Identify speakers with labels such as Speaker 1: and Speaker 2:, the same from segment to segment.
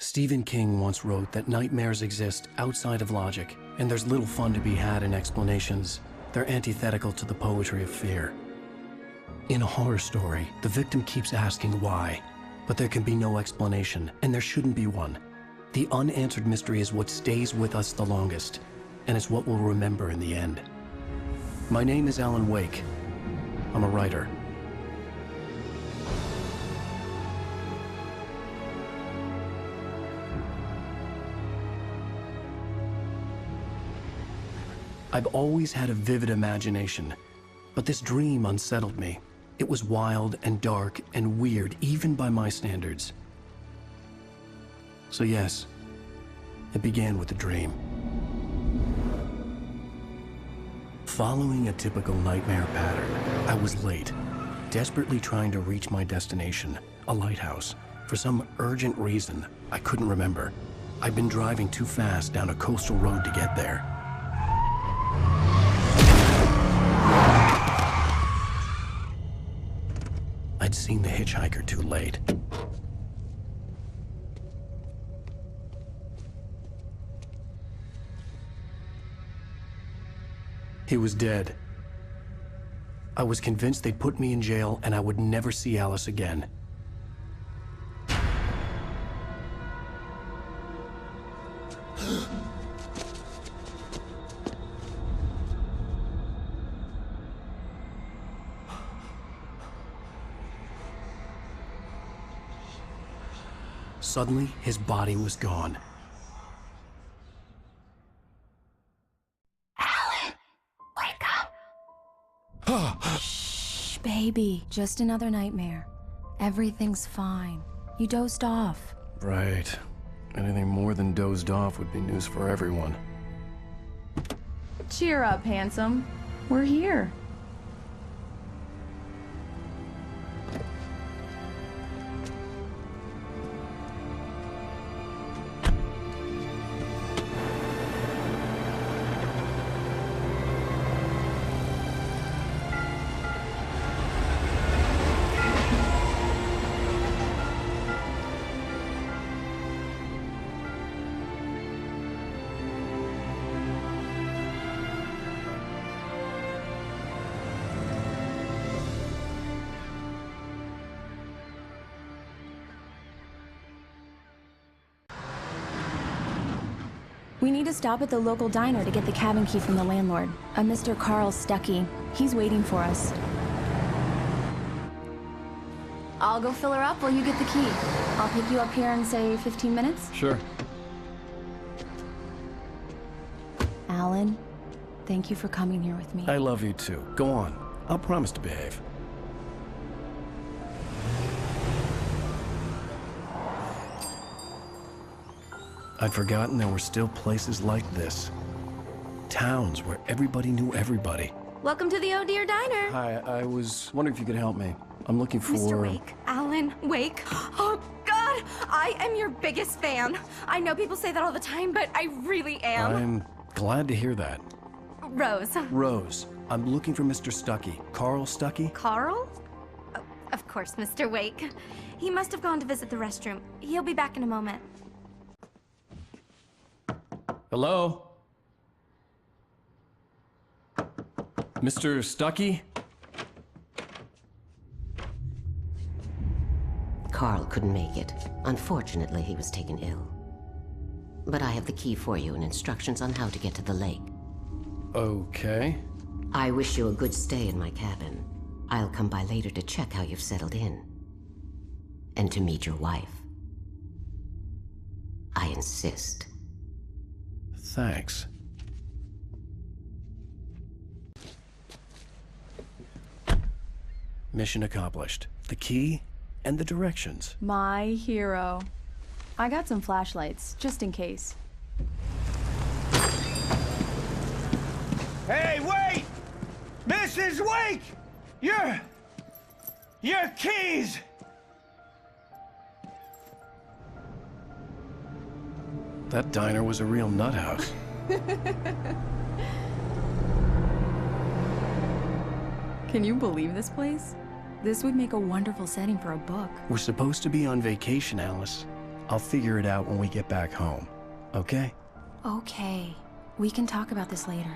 Speaker 1: Stephen King once wrote that nightmares exist outside of logic, and there's little fun to be had in explanations. They're antithetical to the poetry of fear. In a horror story, the victim keeps asking why, but there can be no explanation, and there shouldn't be one. The unanswered mystery is what stays with us the longest, and it's what we'll remember in the end. My name is 앨런웨이크. I'm a writer. I've always had a vivid imagination, but this dream unsettled me. It was wild and dark and weird, even by my standards. So yes, it began with a dream. Following a typical nightmare pattern, I was late, desperately trying to reach my destination, a lighthouse. For some urgent reason, I couldn't remember. I'd been driving too fast down a coastal road to get there. I'd seen the hitchhiker too late. He was dead. I was convinced they'd put me in jail and I would never see Alice again. Suddenly, his body was gone.
Speaker 2: Alan, wake up. Shh, baby. Just another nightmare. Everything's fine. You dozed off.
Speaker 1: Right. Anything more than dozed off would be news for everyone.
Speaker 3: Cheer up, handsome. We're here.
Speaker 2: We need to stop at the local diner to get the cabin key from the landlord, a Mr. Carl Stuckey. He's waiting for us. I'll go fill her up while you get the key. I'll pick you up here in, say, 15 minutes?
Speaker 1: Sure.
Speaker 2: Alan, thank you for coming here with me.
Speaker 1: I love you too. Go on. I'll promise to behave. I'd forgotten there were still places like this. Towns where everybody knew everybody.
Speaker 4: Welcome to the Oh Dear Diner.
Speaker 1: Hi, I was wondering if you could help me. I'm looking for...
Speaker 4: Mr. Wake. Alan Wake. Oh, God! I am your biggest fan. I know people say that all the time, but I really am.
Speaker 1: I'm glad to hear that.
Speaker 4: Rose.
Speaker 1: Rose, I'm looking for Mr. Stuckey. Carl Stuckey?
Speaker 4: Carl? Oh, of course, Mr. Wake. He must have gone to visit the restroom. He'll be back in a moment.
Speaker 1: Hello? Mr. Stuckey?
Speaker 5: Carl couldn't make it. Unfortunately, he was taken ill. But I have the key for you and instructions on how to get to the lake.
Speaker 1: Okay.
Speaker 5: I wish you a good stay in my cabin. I'll come by later to check how you've settled in. And to meet your wife. I insist.
Speaker 1: Thanks. Mission accomplished. The key and the directions.
Speaker 3: My hero. I got some flashlights, just in case.
Speaker 6: Hey, wait! Mrs. Wake! Your keys!
Speaker 1: That diner was a real nut house.
Speaker 3: Can you believe this place? This would make a wonderful setting for a book.
Speaker 1: We're supposed to be on vacation, Alice. I'll figure it out when we get back home, okay?
Speaker 2: Okay. We can talk about this later.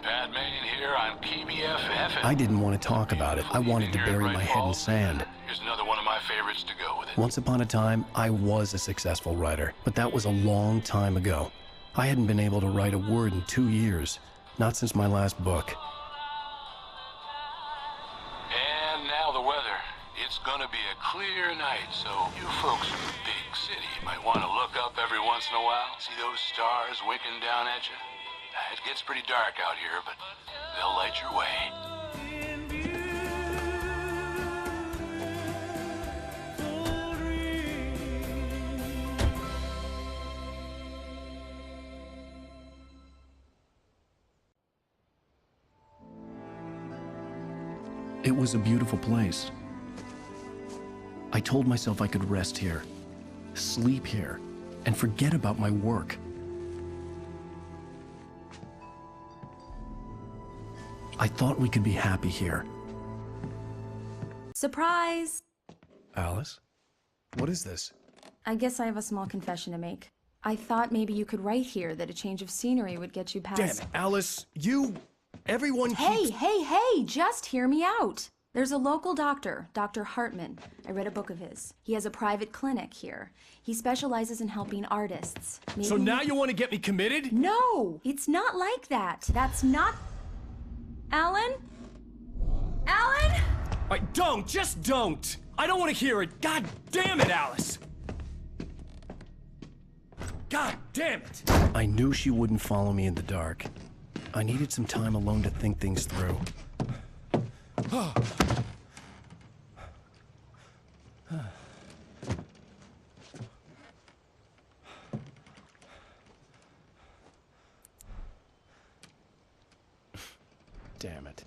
Speaker 7: Batman here on PBFF.
Speaker 1: I didn't want to talk about it. I wanted to bury my head in sand.
Speaker 7: Here's another one of my favorites to go with it.
Speaker 1: Once upon a time, I was a successful writer, but that was a long time ago. I hadn't been able to write a word in 2 years, not since my last book.
Speaker 7: And now the weather. It's gonna be a clear night, so you folks in the big city might want to look up every once in a while, see those stars winking down at you. It gets pretty dark out here, but they'll light your way.
Speaker 1: It was a beautiful place. I told myself I could rest here, sleep here, and forget about my work. I thought we could be happy here.
Speaker 2: Surprise!
Speaker 1: Alice? What is this?
Speaker 2: I guess I have a small confession to make. I thought maybe you could write here that a change of scenery would get you past...
Speaker 1: Damn it, Alice, everyone
Speaker 2: Hey, hey, just hear me out. There's a local doctor, Dr. Hartman. I read a book of his. He has a private clinic here. He specializes in helping artists.
Speaker 8: So now you want to get me committed?
Speaker 2: No, it's not like that. That's not... Alan? Alan?
Speaker 8: Just don't! I don't want to hear it! God damn it, Alice! God damn it!
Speaker 1: I knew she wouldn't follow me in the dark. I needed some time alone to think things through. Damn it.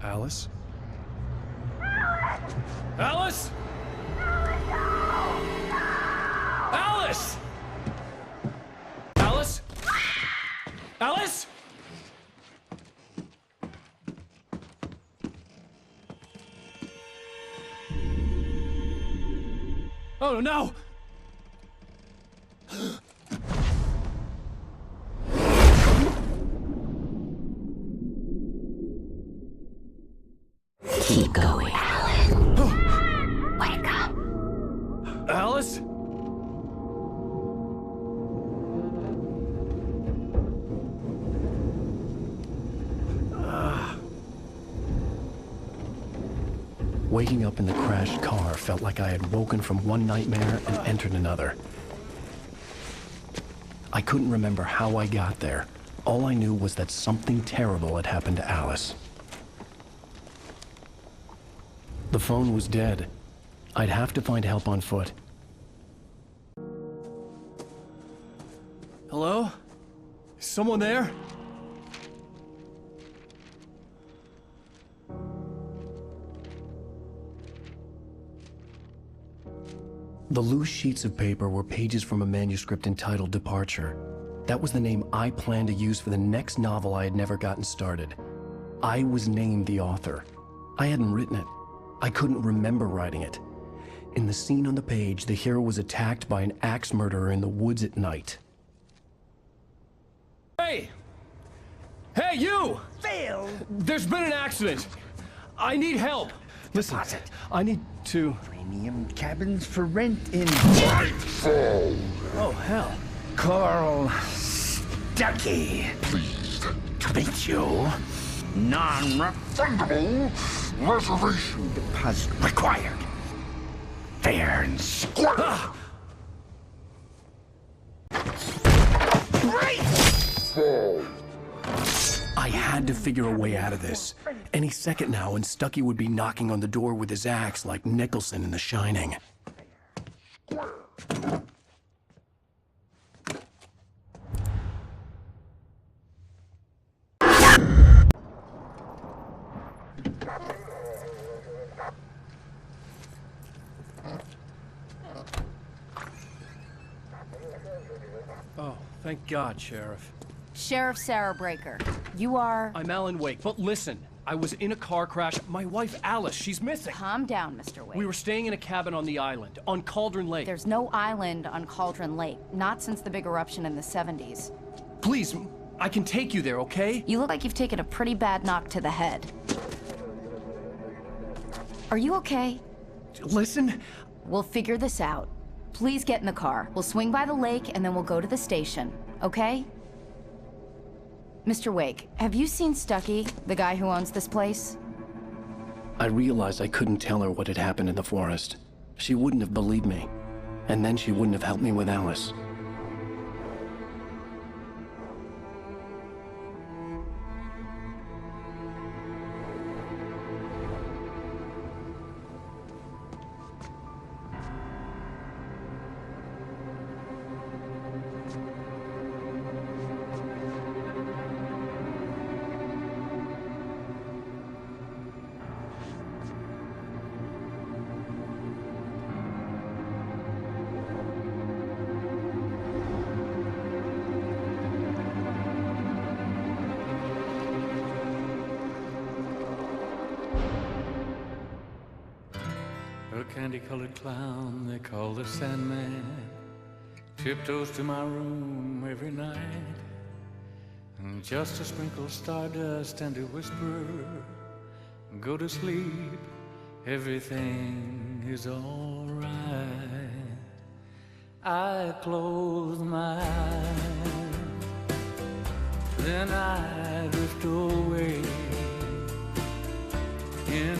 Speaker 1: Alice?
Speaker 8: Alice? Alice! Alice? Alice? Oh no!
Speaker 5: Keep going, Alan. Wake up.
Speaker 8: Alice?
Speaker 1: Waking up in the crashed car felt like I had woken from one nightmare and entered another. I couldn't remember how I got there. All I knew was that something terrible had happened to Alice. The phone was dead. I'd have to find help on foot.
Speaker 8: Hello? Is someone there?
Speaker 1: The loose sheets of paper were pages from a manuscript entitled Departure. That was the name I planned to use for the next novel I had never gotten started. I was named the author. I hadn't written it. I couldn't remember writing it. In the scene on the page, the hero was attacked by an axe murderer in the woods at night.
Speaker 8: Hey! Hey, you!
Speaker 6: Phil!
Speaker 8: There's been an accident. I need help. Listen,
Speaker 6: Deposit.
Speaker 8: I need to...
Speaker 6: Premium cabins for rent in
Speaker 8: Oh, hell.
Speaker 6: Carl Stuckey. Pleased to meet you. Non-refundable reservation deposit required. Fair and square.
Speaker 1: I had to figure a way out of this. Any second now, and Stuckey would be knocking on the door with his axe like Nicholson in The Shining.
Speaker 8: Oh, thank God, Sheriff.
Speaker 9: Sheriff Sarah Breaker.
Speaker 3: You are...
Speaker 8: I'm 앨런웨이크, but listen. I was in a car crash. My wife, Alice, she's missing.
Speaker 3: Calm down, Mr. Wake.
Speaker 8: We were staying in a cabin on the island, on Cauldron Lake.
Speaker 3: There's no island on Cauldron Lake, not since the big eruption in the 70s.
Speaker 8: Please, I can take you there, okay?
Speaker 3: You look like you've taken a pretty bad knock to the head. Are you okay?
Speaker 8: Listen.
Speaker 3: We'll figure this out. Please get in the car. We'll swing by the lake and then we'll go to the station, okay? Mr. Wake, have you seen Stucky, the guy who owns this place?
Speaker 1: I realized I couldn't tell her what had happened in the forest. She wouldn't have believed me. And then she wouldn't have helped me with Alice.
Speaker 9: A candy-colored clown they call the Sandman tiptoes to my room every night, and just to sprinkle stardust and to whisper, go to sleep, everything is all right. I close my eyes, then I drift away in